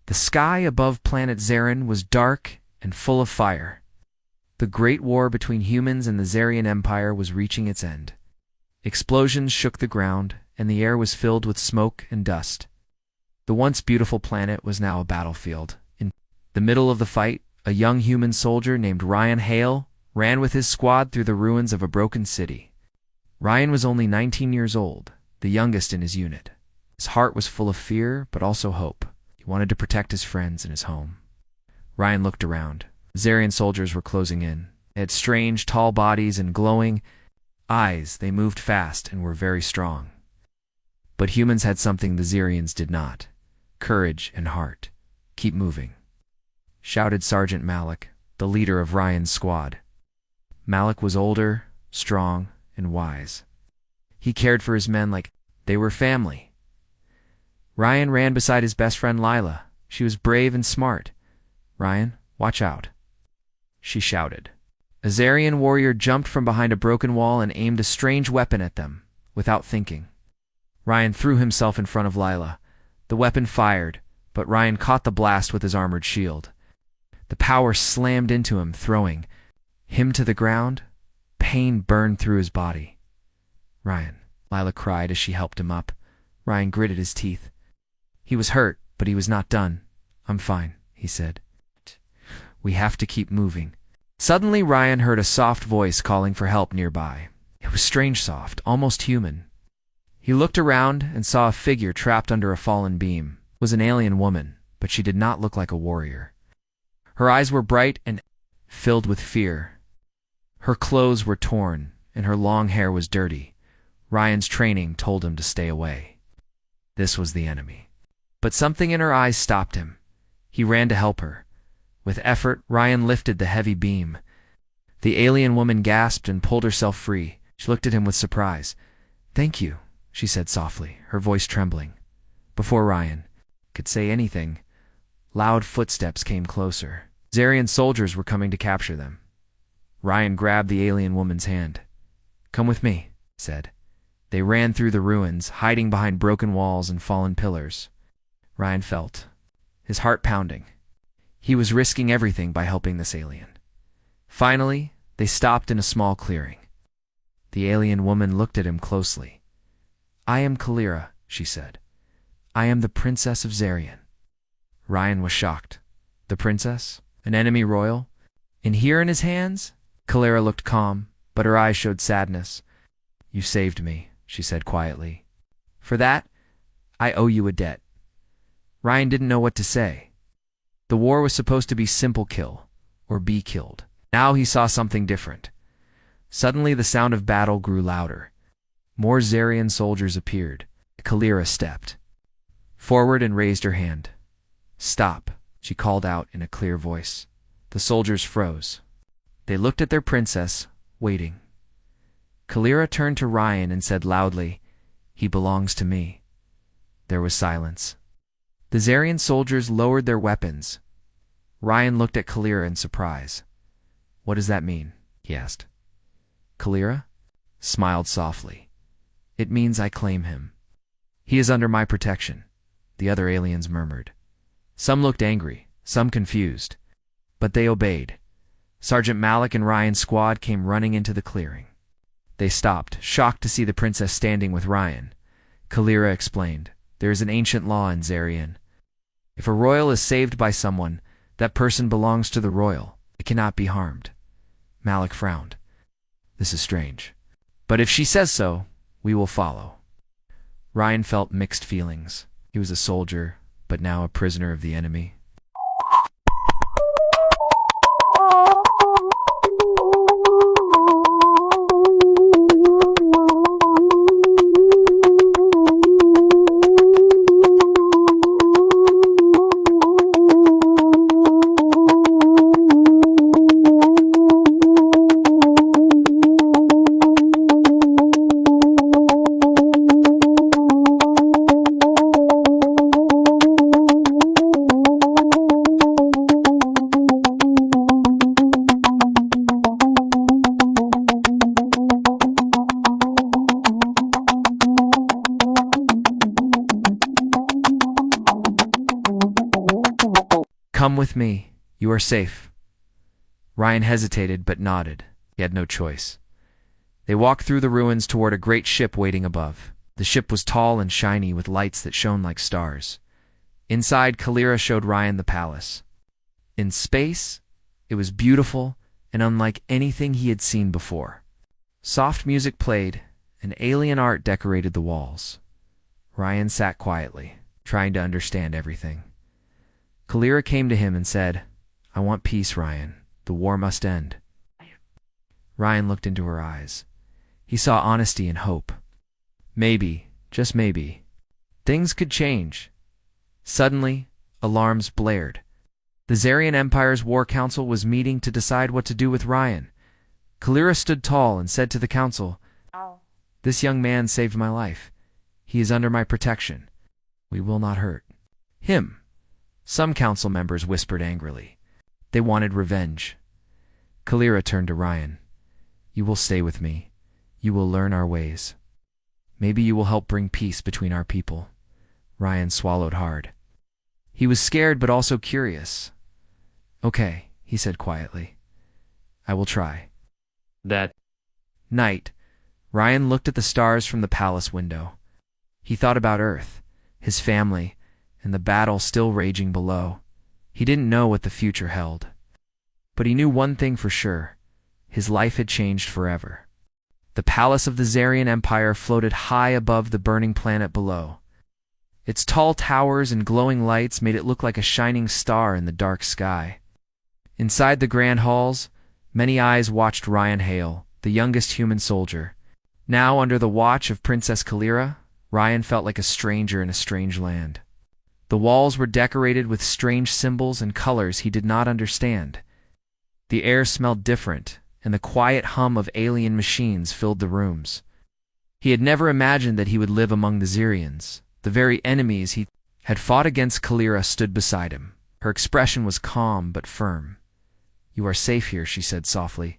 The sky above planet Zarin was dark and full of fire. The great war between humans and the Zarian Empire was reaching its end. Explosions shook the ground, and the air was filled with smoke and dust. The once beautiful planet was now a battlefield. In the middle of the fight, a young human soldier named Ryan Hale ran with his squad through the ruins of a broken city. Ryan was only 19 years old, the youngest in his unit. His heart was full of fear, but also hope. He wanted to protect his friends and his home. Ryan looked around. Zarian soldiers were closing in. They had strange, tall bodies and glowing eyes. They moved fast and were very strong. But humans had something the Zarians did not: courage and heart. "Keep moving," shouted Sergeant Malik, the leader of Ryan's squad. Malik was older, strong, and wise. He cared for his men like they were family. Ryan ran beside his best friend Lila. She was brave and smart. "Ryan, watch out," she shouted. A Zarian warrior jumped from behind a broken wall and aimed a strange weapon at them, without thinking. Ryan threw himself in front of Lila. The weapon fired, but Ryan caught the blast with his armored shield. The power slammed into him, throwing him to the ground. Pain burned through his body. "Ryan," Lila cried as she helped him up. Ryan gritted his teeth. He was hurt, but he was not done. "I'm fine," he said. "We have to keep moving." Suddenly Ryan heard a soft voice calling for help nearby. It was strange soft, almost human. He looked around and saw a figure trapped under a fallen beam. It was an alien woman, but she did not look like a warrior. Her eyes were bright and filled with fear. Her clothes were torn, and her long hair was dirty. Ryan's training told him to stay away. This was the enemy. But something in her eyes stopped him. He ran to help her. With effort, Ryan lifted the heavy beam. The alien woman gasped and pulled herself free. She looked at him with surprise. "Thank you," she said softly, her voice trembling. Before Ryan could say anything, loud footsteps came closer. Zarian soldiers were coming to capture them. Ryan grabbed the alien woman's hand. "Come with me," he said. They ran through the ruins, hiding behind broken walls and fallen pillars. Ryan felt his heart pounding. He was risking everything by helping this alien. Finally, they stopped in a small clearing. The alien woman looked at him closely. "I am Kalira," she said. "I am the Princess of Zarian." Ryan was shocked. The princess? An enemy royal? And here in his hands? Kalira looked calm, but her eyes showed sadness. "You saved me," she said quietly. "For that, I owe you a debt." Ryan didn't know what to say. The war was supposed to be simple kill, or be killed. Now he saw something different. Suddenly the sound of battle grew louder. More Zarian soldiers appeared. Kalira stepped forward and raised her hand. "Stop," she called out in a clear voice. The soldiers froze. They looked at their princess, waiting. Kalira turned to Ryan and said loudly, "He belongs to me." There was silence. The Zarian soldiers lowered their weapons. Ryan looked at Kalira in surprise. "What does that mean?" he asked. Kalira smiled softly. "It means I claim him. He is under my protection," the other aliens murmured. Some looked angry, some confused, but they obeyed. Sergeant Malik and Ryan's squad came running into the clearing. They stopped, shocked to see the princess standing with Ryan. Kalira explained, "There is an ancient law in Zarian. If a royal is saved by someone, that person belongs to the royal. It cannot be harmed." Malik frowned. "This is strange. But if she says so, we will follow." Ryan felt mixed feelings. He was a soldier, but now a prisoner of the enemy. Come with me. You are safe. Ryan hesitated but nodded. He had no choice. They walked through the ruins toward a great ship waiting above. The ship was tall and shiny with lights that shone like stars. Inside, Kalira showed Ryan the palace. In space, it was beautiful and unlike anything he had seen before. Soft music played, and alien art decorated the walls. Ryan sat quietly, trying to understand everything. Kalira came to him and said, "I want peace, Ryan. The war must end." Ryan looked into her eyes. He saw honesty and hope. Maybe, just maybe, things could change. Suddenly, alarms blared. The Zarian Empire's War Council was meeting to decide what to do with Ryan. Kalira stood tall and said to the council, "This young man saved my life. He is under my protection. We will not hurt him." Some council members whispered angrily. They wanted revenge. Kalira turned to Ryan. "You will stay with me. You will learn our ways. Maybe you will help bring peace between our people." Ryan swallowed hard. He was scared but also curious. "Okay," he said quietly. "I will try." That night, Ryan looked at the stars from the palace window. He thought about Earth, his family, and the battle still raging below. He didn't know what the future held. But he knew one thing for sure. His life had changed forever. The palace of the Zarian Empire floated high above the burning planet below. Its tall towers and glowing lights made it look like a shining star in the dark sky. Inside the grand halls, many eyes watched Ryan Hale, the youngest human soldier. Now, under the watch of Princess Kalira, Ryan felt like a stranger in a strange land. The walls were decorated with strange symbols and colors he did not understand. The air smelled different, and the quiet hum of alien machines filled the rooms. He had never imagined that he would live among the Zarians. The very enemies he had fought against. Kalira stood beside him. Her expression was calm but firm. "You are safe here," she said softly.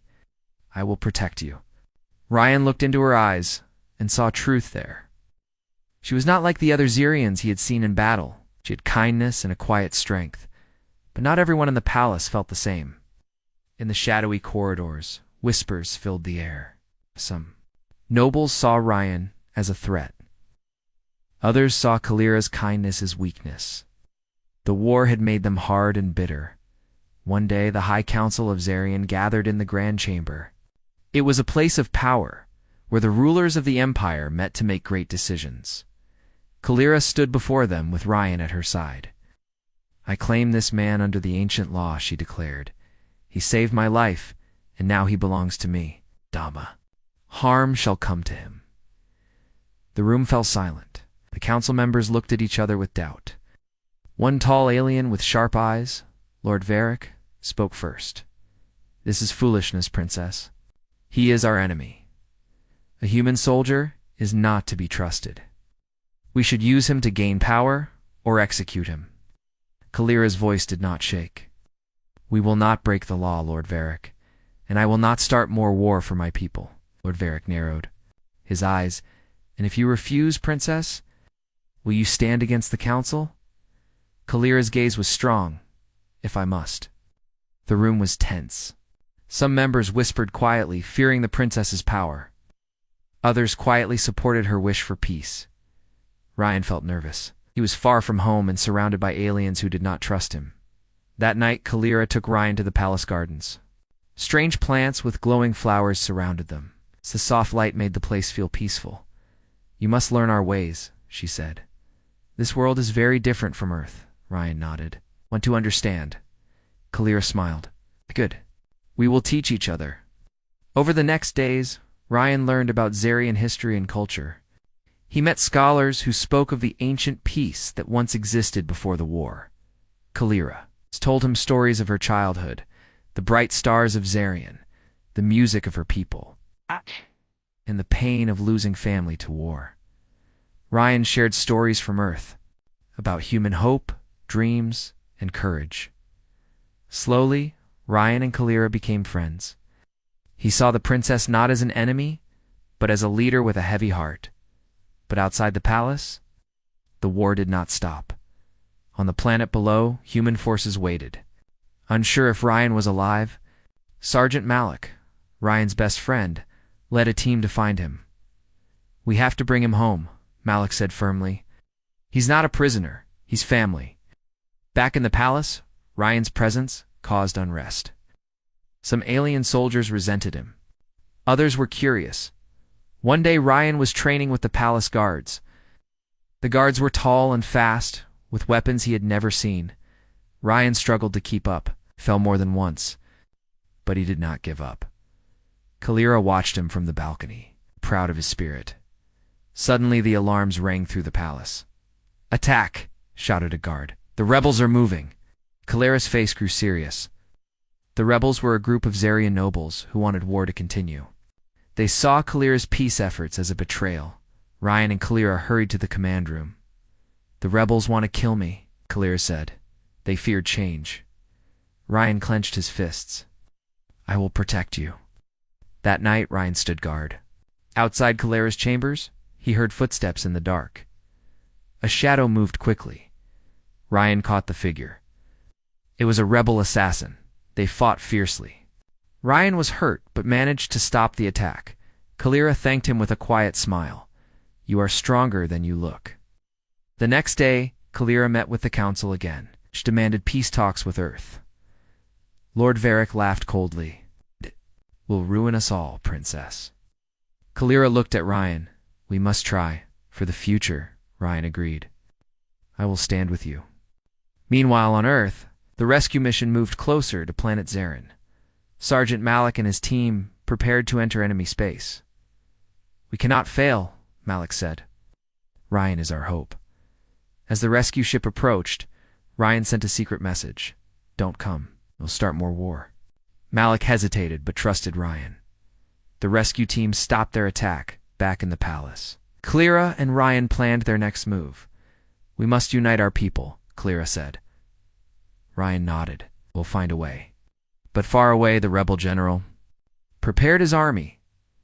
"I will protect you." Ryan looked into her eyes and saw truth there. She was not like the other Zarians he had seen in battle. She had kindness and a quiet strength. But not everyone in the palace felt the same. In the shadowy corridors, whispers filled the air. Some nobles saw Ryan as a threat. Others saw Kalira's kindness as weakness. The war had made them hard and bitter. One day, the High Council of Zarian gathered in the Grand Chamber. It was a place of power, where the rulers of the Empire met to make great decisions. Kalira stood before them with Ryan at her side. "I claim this man under the ancient law," she declared. "He saved my life, and now he belongs to me. Dama. Harm shall come to him." The room fell silent. The council members looked at each other with doubt. One tall alien with sharp eyes, Lord Varric, spoke first. "This is foolishness, Princess. He is our enemy. A human soldier is not to be trusted. We should use him to gain power or execute him." Kalira's voice did not shake. "We will not break the law, Lord Varric, and I will not start more war for my people." Lord Varric narrowed his eyes. "And if you refuse, Princess, will you stand against the council?" Kalira's gaze was strong. "If I must." The room was tense. Some members whispered quietly, fearing the princess's power. Others quietly supported her wish for peace. Ryan felt nervous. He was far from home and surrounded by aliens who did not trust him. That night, Kalira took Ryan to the palace gardens. Strange plants with glowing flowers surrounded them. The soft light made the place feel peaceful. "You must learn our ways," she said. "This world is very different from Earth." Ryan nodded. "Want to understand?" Kalira smiled. "Good. We will teach each other." Over the next days, Ryan learned about Zarian history and culture. He met scholars who spoke of the ancient peace that once existed before the war. Kalira told him stories of her childhood, the bright stars of Zarian, the music of her people, and the pain of losing family to war. Ryan shared stories from Earth about human hope, dreams, and courage. Slowly, Ryan and Kalira became friends. He saw the princess not as an enemy, but as a leader with a heavy heart. But outside the palace, the war did not stop. On the planet below, human forces waited. Unsure if Ryan was alive, Sergeant Malik, Ryan's best friend, led a team to find him. "We have to bring him home," Malik said firmly. "He's not a prisoner, he's family." Back in the palace, Ryan's presence caused unrest. Some alien soldiers resented him. Others were curious. One day Ryan was training with the palace guards. The guards were tall and fast, with weapons he had never seen. Ryan struggled to keep up, fell more than once, but he did not give up. Kalira watched him from the balcony, proud of his spirit. Suddenly the alarms rang through the palace. "Attack!" shouted a guard. "The rebels are moving." Kalira's face grew serious. The rebels were a group of Zarian nobles who wanted war to continue. They saw Kalira's peace efforts as a betrayal. Ryan and Kalira hurried to the command room. "The rebels want to kill me," Kalira said. They feared change. Ryan clenched his fists. "I will protect you." That night, Ryan stood guard. Outside Kalira's chambers, he heard footsteps in the dark. A shadow moved quickly. Ryan caught the figure. It was a rebel assassin. They fought fiercely. Ryan was hurt, but managed to stop the attack. Kalira thanked him with a quiet smile. "You are stronger than you look." The next day, Kalira met with the council again. She demanded peace talks with Earth. Lord Varric laughed coldly. "It will ruin us all, Princess." Kalira looked at Ryan. "We must try. For the future," Ryan agreed. "I will stand with you." Meanwhile, on Earth, the rescue mission moved closer to planet Zarin. Sergeant Malik and his team prepared to enter enemy space. "We cannot fail," Malik said. "Ryan is our hope." As the rescue ship approached, Ryan sent a secret message. "Don't come. We'll start more war." Malik hesitated but trusted Ryan. The rescue team stopped their attack back in the palace. Kalira and Ryan planned their next move. "We must unite our people," Kalira said. Ryan nodded. "We'll find a way." But far away, the rebel general prepared his army.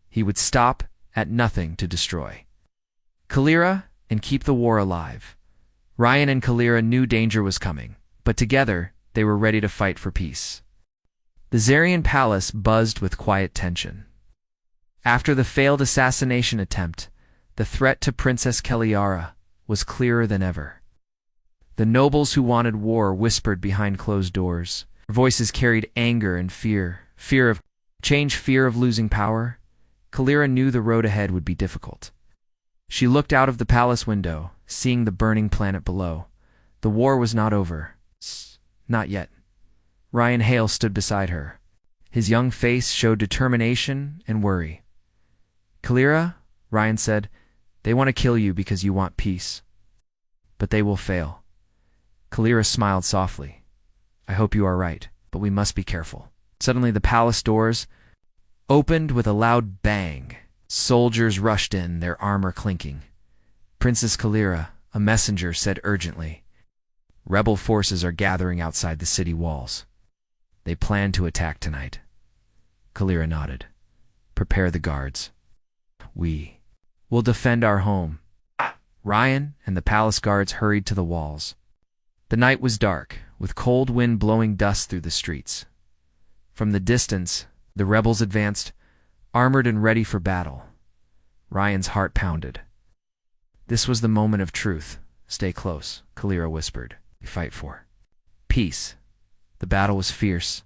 He would stop at nothing to destroy Kalira and keep the war alive. Ryan and Kalira knew danger was coming, but together they were ready to fight for peace. The Zarian palace buzzed with quiet tension. After the failed assassination attempt, the threat to Princess Keliara was clearer than ever. The nobles who wanted war whispered behind closed doors. Their voices carried anger and fear of change, fear of losing power. Kalira knew the road ahead would be difficult. She looked out of the palace window, seeing the burning planet below. The war was not over. Not yet. Ryan Hale stood beside her. His young face showed determination and worry. "Kalira," Ryan said, "they want to kill you because you want peace. But they will fail." Kalira smiled softly. "I hope you are right, but we must be careful." Suddenly the palace doors opened with a loud bang. Soldiers rushed in, their armor clinking. Princess Kalira, a messenger, said urgently, "Rebel forces are gathering outside the city walls. They plan to attack tonight." Kalira nodded. "Prepare the guards. We will defend our home." Ryan and the palace guards hurried to the walls. The night was dark, with cold wind blowing dust through the streets. From the distance, the rebels advanced, armored and ready for battle. Ryan's heart pounded. This was the moment of truth. "Stay close," Kalira whispered. "We fight for peace." The battle was fierce.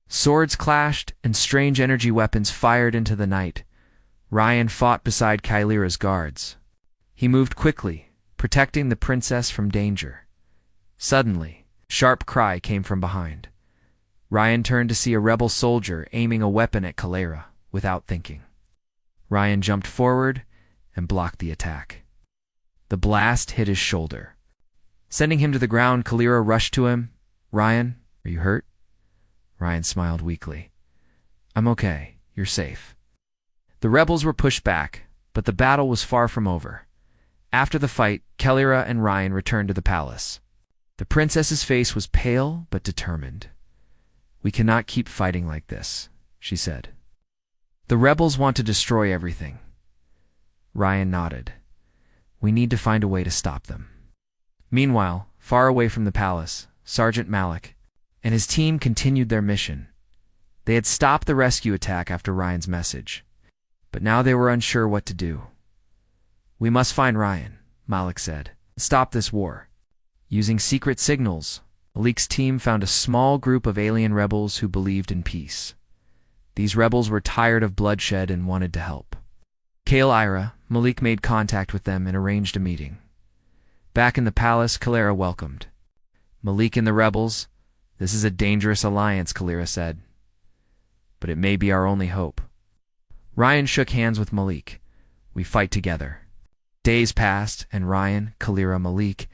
Swords clashed and strange energy weapons fired into the night. Ryan fought beside Kalira's guards. He moved quickly, protecting the princess from danger. Suddenly, a sharp cry came from behind. Ryan turned to see a rebel soldier aiming a weapon at Kalira without thinking. Ryan jumped forward and blocked the attack. The blast hit his shoulder. Sending him to the ground, Kalira rushed to him. "Ryan, are you hurt?" Ryan smiled weakly. "I'm okay. You're safe." The rebels were pushed back, but the battle was far from over. After the fight, Kalira and Ryan returned to the palace. The princess's face was pale but determined. "We cannot keep fighting like this," she said. "The rebels want to destroy everything." Ryan nodded. "We need to find a way to stop them." Meanwhile, far away from the palace, Sergeant Malik and his team continued their mission. They had stopped the rescue attack after Ryan's message, but now they were unsure what to do. "We must find Ryan," Malik said, "and stop this war." Using secret signals, Malik's team found a small group of alien rebels who believed in peace. These rebels were tired of bloodshed and wanted to help. Kale Ira, Malik made contact with them and arranged a meeting. Back in the palace, Kalira welcomed Malik and the rebels. "This is a dangerous alliance," Kalira said, "but it may be our only hope." Ryan shook hands with Malik. "We fight together." Days passed, and Ryan, Kalira, Malik,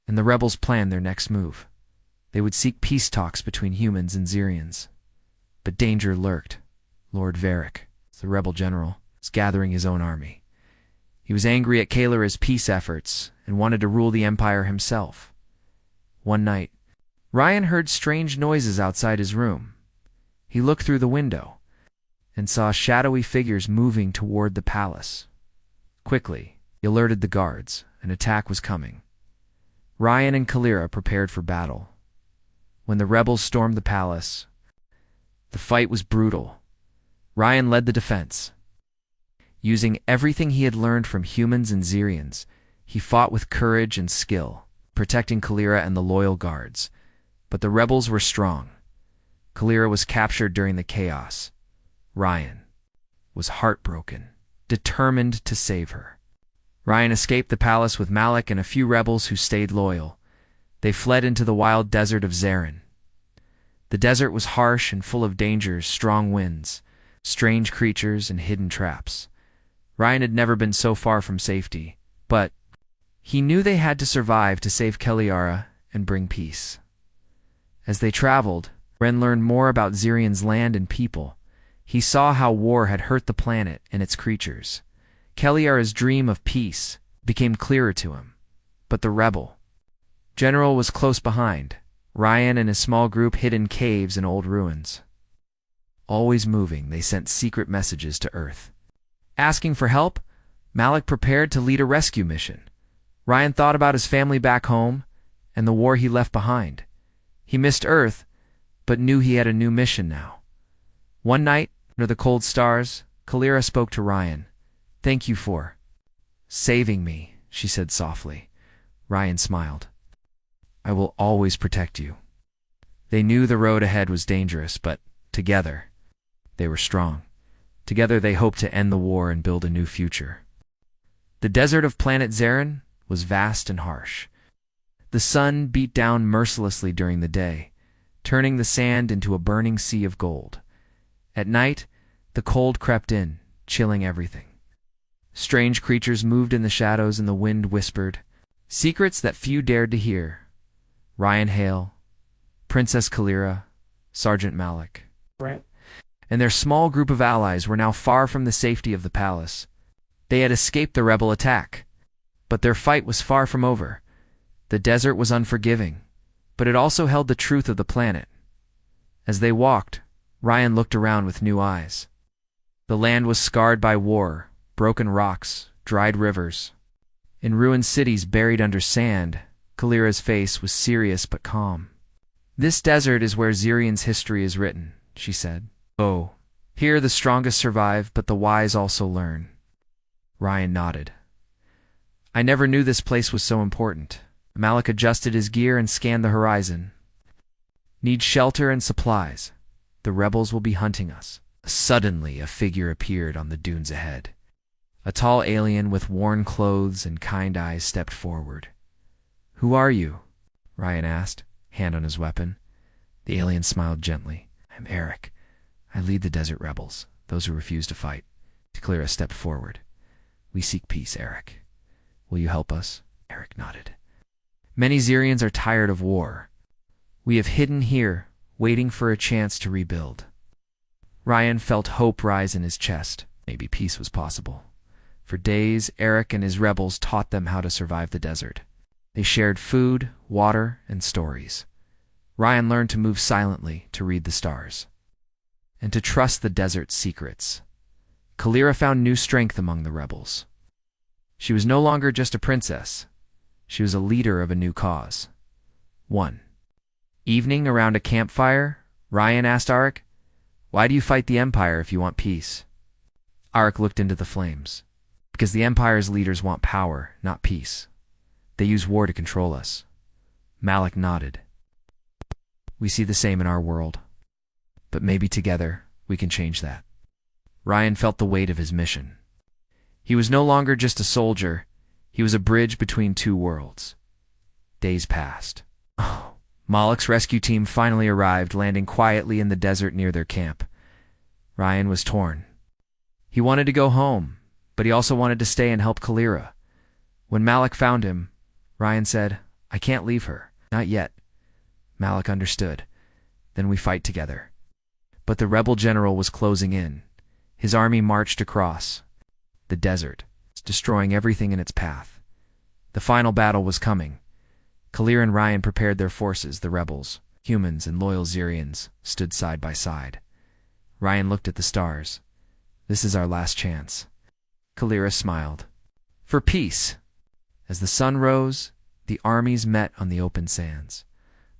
and the rebels planned their next move. They would seek peace talks between humans and Zirians. But danger lurked. Lord Varric, the rebel general, was gathering his own army. He was angry at Kalira's peace efforts and wanted to rule the Empire himself. One night, Ryan heard strange noises outside his room. He looked through the window and saw shadowy figures moving toward the palace. Quickly, he alerted the guards. An attack was coming. Ryan and Kalira prepared for battle. When the rebels stormed the palace, the fight was brutal. Ryan led the defense. Using everything he had learned from humans and Zirians, he fought with courage and skill, protecting Kalira and the loyal guards. But the rebels were strong. Kalira was captured during the chaos. Ryan was heartbroken, determined to save her. Ryan escaped the palace with Malik and a few rebels who stayed loyal. They fled into the wild desert of Zarin. The desert was harsh and full of dangers, strong winds, strange creatures, and hidden traps. Ryan had never been so far from safety, but he knew they had to survive to save Kaliara and bring peace. As they traveled, Ren learned more about Zirian's land and people. He saw how war had hurt the planet and its creatures. Kaliara's dream of peace became clearer to him. But the rebel general was close behind. Ryan and his small group hid in caves and old ruins. Always moving, they sent secret messages to Earth. Asking for help, Malik prepared to lead a rescue mission. Ryan thought about his family back home and the war he left behind. He missed Earth, but knew he had a new mission now. One night, under the cold stars, Kalira spoke to Ryan. "Thank you for saving me," she said softly. Ryan smiled. "I will always protect you." They knew the road ahead was dangerous, but together, they were strong. Together they hoped to end the war and build a new future. The desert of planet Zarin was vast and harsh. The sun beat down mercilessly during the day, turning the sand into a burning sea of gold. At night, the cold crept in, chilling everything. Strange creatures moved in the shadows and the wind whispered secrets that few dared to hear. Ryan Hale, Princess Kalira, Sergeant Malik, and their small group of allies were now far from the safety of the palace. They had escaped the rebel attack, but their fight was far from over. The desert was unforgiving, but it also held the truth of the planet. As they walked, Ryan looked around with new eyes. The land was scarred by war, broken rocks, dried rivers. In ruined cities buried under sand, Kalira's face was serious but calm. "This desert is where Zirian's history is written," she said. "Oh, here the strongest survive, but the wise also learn." Ryan nodded. "I never knew this place was so important." Malik adjusted his gear and scanned the horizon. "Need shelter and supplies. The rebels will be hunting us." Suddenly, a figure appeared on the dunes ahead. A tall alien with worn clothes and kind eyes stepped forward. "Who are you?" Ryan asked, hand on his weapon. The alien smiled gently. "I'm Eric. I lead the desert rebels, those who refuse to fight." Kalira stepped forward. "We seek peace, Eric. Will you help us?" Eric nodded. "Many Zirians are tired of war. We have hidden here, waiting for a chance to rebuild." Ryan felt hope rise in his chest. Maybe peace was possible. For days, Eric and his rebels taught them how to survive the desert. They shared food, water, and stories. Ryan learned to move silently, to read the stars, and to trust the desert's secrets. Kalira found new strength among the rebels. She was no longer just a princess. She was a leader of a new cause. 1. Evening around a campfire, Ryan asked Arik, "Why do you fight the Empire if you want peace?" Arik looked into the flames. "Because the Empire's leaders want power, not peace. They use war to control us." Malik nodded. "We see the same in our world. But maybe together we can change that." Ryan felt the weight of his mission. He was no longer just a soldier, he was a bridge between two worlds. Days passed. Malik's rescue team finally arrived, landing quietly in the desert near their camp. Ryan was torn. He wanted to go home, but he also wanted to stay and help Kalira. When Malik found him, Ryan said, "I can't leave her. Not yet." Malik understood. "Then we fight together." But the rebel general was closing in. His army marched across the desert, destroying everything in its path. The final battle was coming. Kalira and Ryan prepared their forces. The rebels, humans and loyal Zerians, stood side by side. Ryan looked at the stars. "This is our last chance." Kalira smiled. "For peace." As the sun rose, the armies met on the open sands.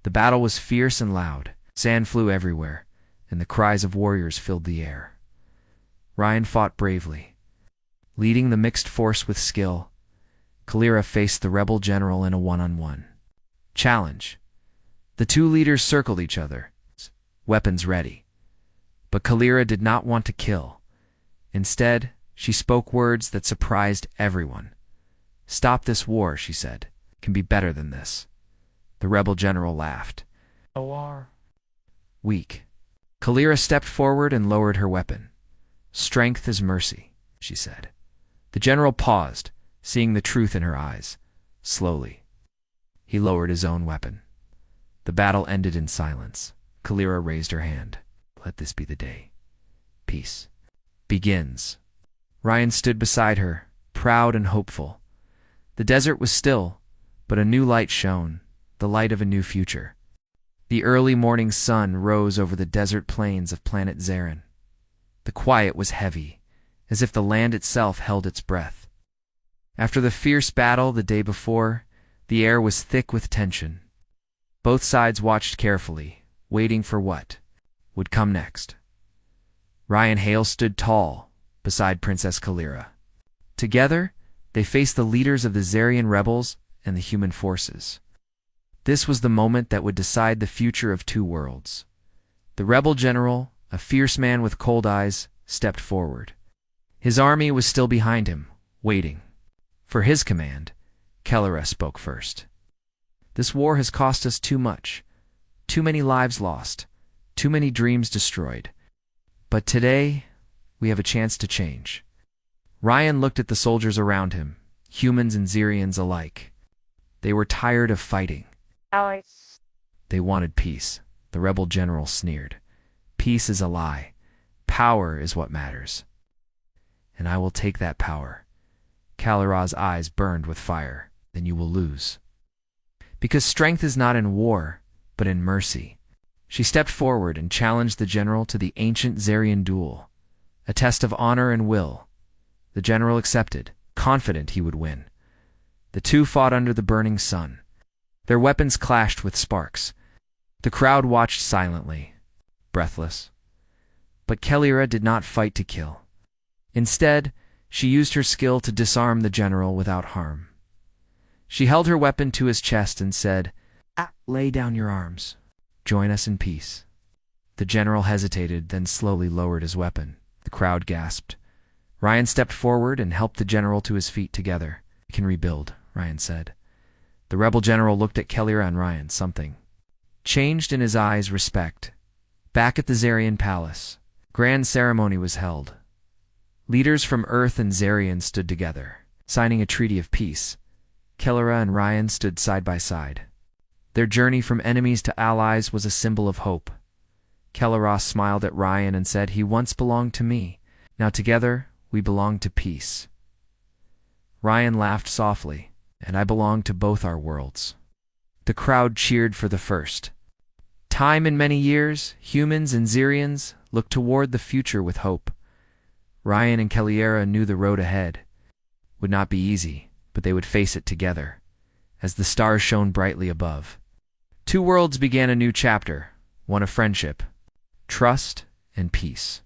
The battle was fierce and loud. Sand flew everywhere, and the cries of warriors filled the air. Ryan fought bravely. Leading the mixed force with skill, Kalira faced the rebel general in a one-on-one challenge. The two leaders circled each other, weapons ready. But Kalira did not want to kill. Instead, she spoke words that surprised everyone. "Stop this war," she said. "It can be better than this." The rebel general laughed. "A war?" Weak. Kalira stepped forward and lowered her weapon. "Strength is mercy," she said. The general paused, seeing the truth in her eyes. Slowly, he lowered his own weapon. The battle ended in silence. Kalira raised her hand. "Let this be the day. Peace begins." Ryan stood beside her, proud and hopeful. The desert was still, but a new light shone, the light of a new future. The early morning sun rose over the desert plains of planet Zeren. The quiet was heavy, as if the land itself held its breath. After the fierce battle the day before, the air was thick with tension. Both sides watched carefully, waiting for what would come next. Ryan Hale stood tall beside Princess Kalira. Together, they faced the leaders of the Zerian rebels and the human forces. This was the moment that would decide the future of two worlds. The rebel general, a fierce man with cold eyes, stepped forward. His army was still behind him, waiting. For his command, Kalira spoke first. "This war has cost us too much. Too many lives lost. Too many dreams destroyed. But today, we have a chance to change." Ryan looked at the soldiers around him, humans and Zerians alike. They were tired of fighting. They wanted peace. The rebel general sneered. "Peace is a lie. Power is what matters. And I will take that power." Kalira's eyes burned with fire. "Then you will lose. Because strength is not in war, but in mercy." She stepped forward and challenged the general to the ancient Zerian duel, a test of honor and will. The general accepted, confident he would win. The two fought under the burning sun. Their weapons clashed with sparks. The crowd watched silently, breathless. But Kalira did not fight to kill. Instead, she used her skill to disarm the general without harm. She held her weapon to his chest and said, "Lay down your arms. Join us in peace." The general hesitated, then slowly lowered his weapon. The crowd gasped. Ryan stepped forward and helped the general to his feet. "Together, we can rebuild," Ryan said. The rebel general looked at Kalira and Ryan. Something changed in his eyes. Respect. Back at the Zerian palace, grand ceremony was held. Leaders from Earth and Zerian stood together, signing a treaty of peace. Kalira and Ryan stood side by side. Their journey from enemies to allies was a symbol of hope. Kalira smiled at Ryan and said, "He once belonged to me. Now together, we belong to peace." Ryan laughed softly, "And I belong to both our worlds." The crowd cheered for the first time in many years. Humans and Zerians looked toward the future with hope. Ryan and Kalira knew the road ahead would not be easy, but they would face it together, as the stars shone brightly above. Two worlds began a new chapter, one of friendship, trust, and peace.